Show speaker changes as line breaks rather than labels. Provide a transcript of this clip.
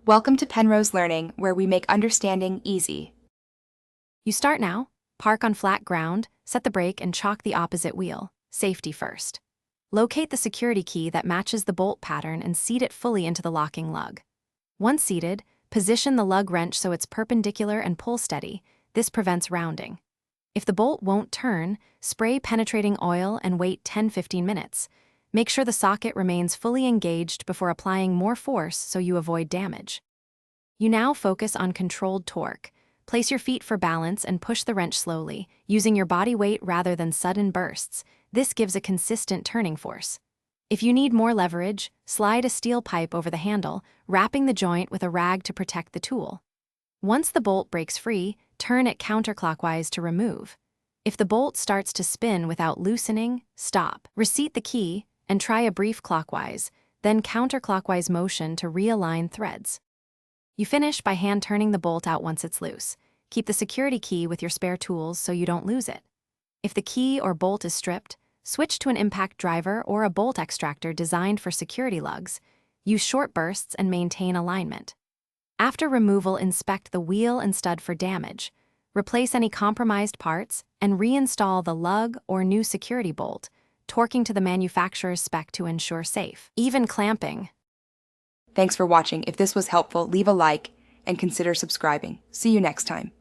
Welcome to Penrose Learning, where we make understanding easy.
You start now, park on flat ground, set the brake and chock the opposite wheel, safety first. Locate the security key that matches the bolt pattern and seat it fully into the locking lug. Once seated, position the lug wrench so it's perpendicular and pull steady. This prevents rounding. If the bolt won't turn, spray penetrating oil and wait 10-15 minutes. Make sure the socket remains fully engaged before applying more force so you avoid damage. You now focus on controlled torque. Place your feet for balance and push the wrench slowly, using your body weight rather than sudden bursts. This gives a consistent turning force. If you need more leverage, slide a steel pipe over the handle, wrapping the joint with a rag to protect the tool. Once the bolt breaks free, turn it counterclockwise to remove. If the bolt starts to spin without loosening, stop. Reseat the key and try a brief clockwise, then counterclockwise motion to realign threads. You finish by hand turning the bolt out once it's loose. Keep the security key with your spare tools so you don't lose it. If the key or bolt is stripped, switch to an impact driver or a bolt extractor designed for security lugs. Use short bursts and maintain alignment. After removal, inspect the wheel and stud for damage. Replace any compromised parts and reinstall the lug or new security bolt, torquing to the manufacturer's spec to ensure safe, even clamping.
Thanks for watching. If this was helpful, leave a like and consider subscribing. See you next time.